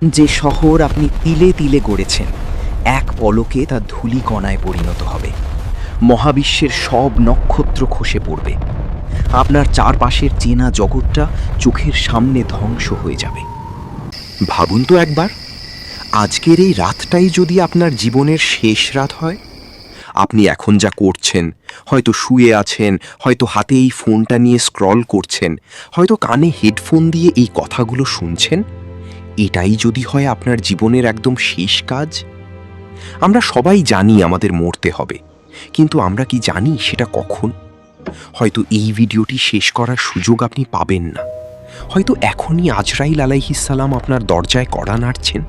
যে শহর আপনি তিলে তিলে গড়েছেন, এক পলকে তা ধূলিকণায় পরিণত হবে। মহাবিশ্বের সব নক্ষত্র খসে পড়বে। আপনার চারপাশের চেনা জগৎটা চোখের সামনে ধ্বংস হয়ে যাবে। ভাবুন তো একবার, আজকের এই রাতটাই যদি আপনার জীবনের শেষ রাত হয়। আপনি এখন যা করছেন, হয়তো শুয়ে আছেন, হয়তো হাতে এই ফোনটা নিয়ে স্ক্রল করছেন, হয়তো কানে হেডফোন দিয়ে এই কথাগুলো শুনছেন, এটাই যদি হয় আপনার জীবনের একদম শেষ কাজ। আমরা সবাই জানি আমাদের মরতে হবে, কিন্তু আমরা কি জানি সেটা কখন? হয়তো এই ভিডিওটি শেষ করার সুযোগ আপনি পাবেন না। হয়তো এখনই আজরাইল আলাইহিসসালাম আপনার দরজায় কড়া নাড়ছেন।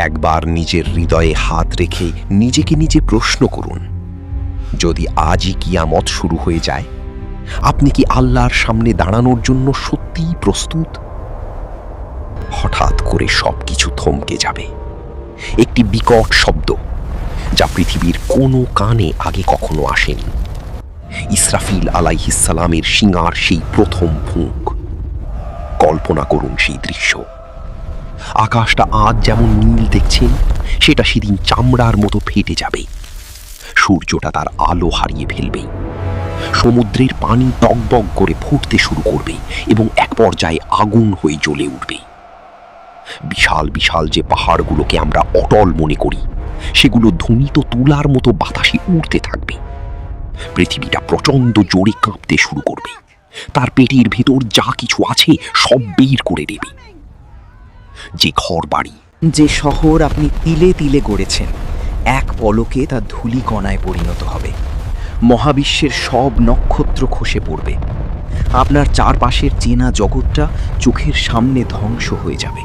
একবার নিজের হৃদয়ে হাত রেখে নিজেকে নিজে প্রশ্ন করুন, যদি আজই কিয়ামত শুরু হয়ে যায়, আপনি কি আল্লাহর সামনে দাঁড়ানোর জন্য সত্যিই প্রস্তুত? হঠাৎ করে সবকিছু থমকে যাবে। একটি বিকট শব্দ, যা পৃথিবীর কোনো কানে আগে কখনো আসেনি। ইসরাফিল আলাইহিসসালামের শিঙার সেই প্রথম ফুঁক। কল্পনা করুন সেই দৃশ্য। আকাশটা আজ যেমন নীল দেখছেন, সেটা সেদিন চামড়ার মতো ফেটে যাবে। সূর্যটা তার আলো হারিয়ে ফেলবে। সমুদ্রের পানি টগবগ করে ফুটতে শুরু করবে এবং এক পর্যায়ে আগুন হয়ে জ্বলে উঠবে। বিশাল বিশাল যে পাহাড়গুলোকে আমরা অটল মনে করি, সেগুলো ধ্বনিত তুলার মতো বাতাসে উড়তে থাকবে। পৃথিবীটা প্রচণ্ড জোরে কাঁপতে শুরু করবে। তার পেটের ভেতর যা কিছু আছে সব বের করে দেবে। যে ঘর বাড়ি, যে শহর আপনি তিলে তিলে গড়েছেন, এক পলকে তা ধূলিকণায় পরিণত হবে। মহাবিশ্বের সব নক্ষত্র খসে পড়বে। আপনার চারপাশের চেনা জগৎটা চোখের সামনে ধ্বংস হয়ে যাবে।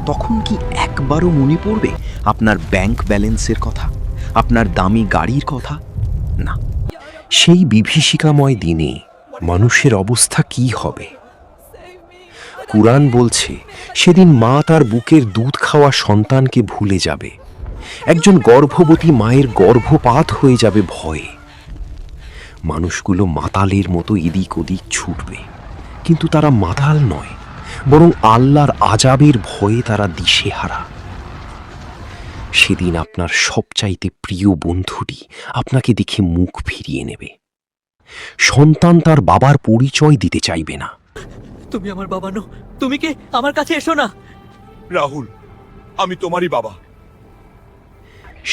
তখন কি একবারও মনে পড়বে আপনার ব্যাংক ব্যালেন্সের কথা, আপনার দামি গাড়ির কথা? না। সেই বিভীষিকাময় দিনে মানুষের অবস্থা কি হবে? কুরআন বলছে, সেদিন মা তার বুকের দুধ খাওয়া সন্তানকে ভুলে যাবে। একজন গর্ভবতী মায়ের গর্ভপাত হয়ে যাবে ভয়ে। মানুষগুলো মাতালের মতো এদিক ওদিক ছুটবে, কিন্তু তারা মাতাল নয়, বরং আল্লাহর আযাবের ভয়ে তারা দিশেহারা। সেদিন আপনার সবচাইতে প্রিয় বন্ধুটি আপনাকে দেখে মুখ ফিরিয়ে নেবে। সন্তান তার বাবার পরিচয় দিতে চাইবে না। তুমি আমার বাবা নো, তুমি কে? আমার কাছে এসো না। রাহুল, আমি তোমারই বাবা।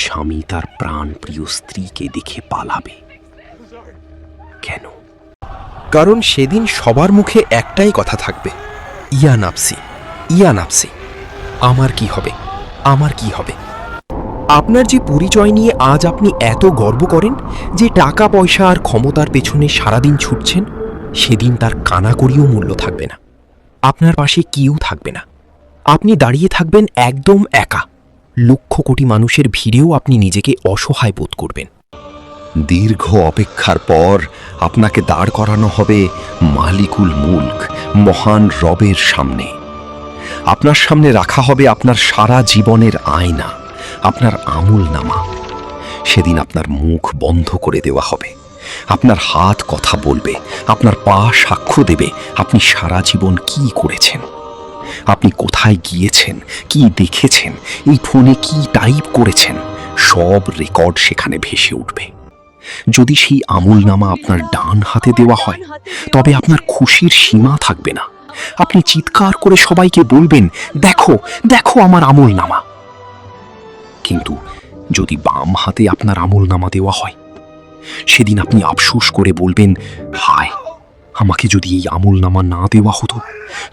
স্বামী তার প্রাণ প্রিয় স্ত্রীকে দেখে পালাবে। কেন? কারণ সেদিন সবার মুখে একটাই কথা থাকবে, ইয়া নাফসি, ইয়া নাফসি। আমার কি হবে, আমার কি হবে? আপনার যে পরিচয় নিয়ে আজ আপনি এত গর্ব করেন, যে টাকা পয়সা আর ক্ষমতার পেছনে সারাদিন ছুটছেন, সেদিন তার কানাকড়িও মূল্য থাকবে না। আপনার পাশে কেউ থাকবে না। আপনি দাঁড়িয়ে থাকবেন একদম একা। লক্ষ কোটি মানুষের ভিড়েও আপনি নিজেকে অসহায় বোধ করবেন। দীর্ঘ অপেক্ষার পর আপনাকে দাঁড় করানো হবে মালিকুল মুলক, মহান রবের সামনে। আপনার সামনে রাখা হবে আপনার সারা জীবনের আয়না, আপনার আমলনামা। সেদিন আপনার মুখ বন্ধ করে দেওয়া হবে। আপনার হাত কথা বলবে, আপনার পা সাক্ষ্য দেবে আপনি সারা জীবন কি করেছেন, আপনি কোথায় গিয়েছেন, কি দেখেছেন, এই ফোনে কি টাইপ করেছেন, সব রেকর্ড সেখানে ভেসে উঠবে। যদি সেই আমলনামা আপনার ডান হাতে দেওয়া হয়, তবে আপনার খুশির সীমা থাকবে না। আপনি চিৎকার করে সবাইকে বলবেন, দেখো দেখো আমার আমলনামা। কিন্তু যদি বাম হাতে আপনার আমলনামা দেওয়া হয়, সেদিন আপনি আফসোস করে বলবেন, হায়, আমাকে যদি এই আমলনামা না দেওয়া হতো,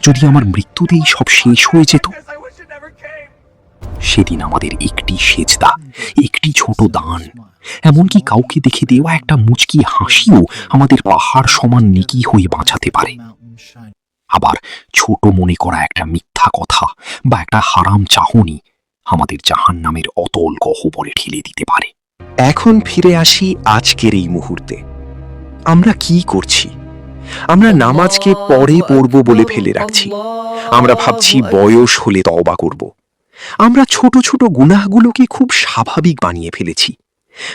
যদি আমার মৃত্যুতেই সব শেষ হয়ে যেত। সেদিন আমাদের একটি সেজদা, একটি ছোট দান, এমনকি কাউকে দেখে দেওয়া একটা মুচকি হাসিও আমাদের পাহাড় সমান নেকি হয়ে বাঁচাতে পারে। আবার ছোট মনে করা একটা মিথ্যা কথা বা একটা হারাম চাহনি আমাদের জাহান্নামের অতল গহ্বরে ঠেলে দিতে পারে। এখন ফিরে আসি আজকের এই মুহূর্তে। আমরা কি করছি? আমরা নামাজকে পরে পড়ব বলে ফেলে রাখছি। আমরা ভাবছি বয়স হলে তওবা করব। আমরা ছোট ছোট গুনাহগুলোকে খুব স্বাভাবিক বানিয়ে ফেলেছি।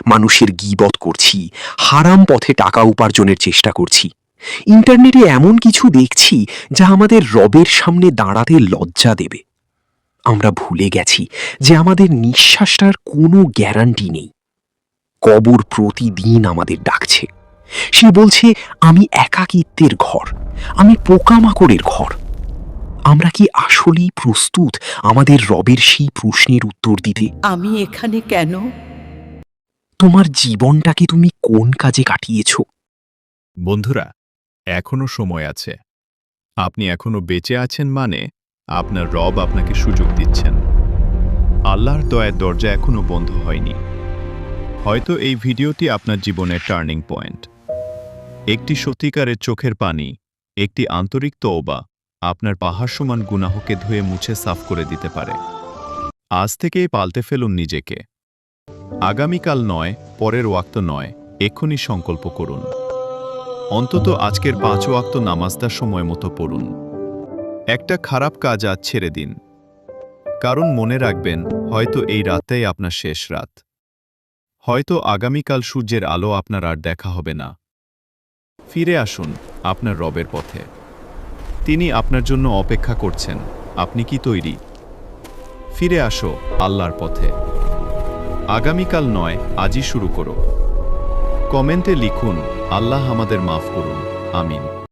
মানুষের গীবত করছি, হারাম পথে টাকা উপার্জনের চেষ্টা করছি। ইন্টারনেটে এমন কিছু দেখছি যা আমাদের রবের সামনে দাঁড়াতে লজ্জা দেবে। আমরা ভুলে গেছি যে আমাদের নিঃশ্বাসটার কোনো গ্যারান্টি নেই। কবর প্রতিদিন আমাদের ডাকছে। সে বলছে, আমি একাকিত্বের ঘর, আমি পোকামাকড়ের ঘর। আমরা কি আসলেই প্রস্তুত আমাদের রবের সেই প্রশ্নের উত্তর দিতে? আমি এখানে কেন? তোমার জীবনটাকে তুমি কোন কাজে কাটিয়েছ? বন্ধুরা, এখনো সময় আছে। আপনি এখনো বেঁচে আছেন মানে আপনার রব আপনাকে সুযোগ দিচ্ছেন। আল্লাহর দয়ার দরজা এখনো বন্ধ হয়নি। হয়তো এই ভিডিওটি আপনার জীবনের টার্নিং পয়েন্ট। একটি সত্যিকারের চোখের পানি, একটি আন্তরিক তওবা আপনার পাহাড় সমান গুনাহকে ধুয়ে মুছে সাফ করে দিতে পারে। আজ থেকেই পাল্টে ফেলুন নিজেকে। আগামীকাল নয়, পরের ওয়াক্ত নয়, এক্ষুনি সংকল্প করুন। অন্তত আজকের 5 ওয়াক্ত নামাজটা সময় মতো পড়ুন। একটা খারাপ কাজ আজ ছেড়ে দিন, কারণ মনে রাখবেন, হয়তো এই রাতটাই আপনার শেষ রাত। হয়তো আগামীকাল সূর্যের আলো আপনার আর দেখা হবে না। ফিরে আসুন আপনার রবের পথে। তিনি আপনার জন্য অপেক্ষা করছেন। আপনি কি তৈরি? ফিরে আসো আল্লাহর পথে। আগামীকাল নয়, আজই শুরু করো। কমেন্টে লিখুন, আল্লাহ আমাদের মাফ করুন। আমিন।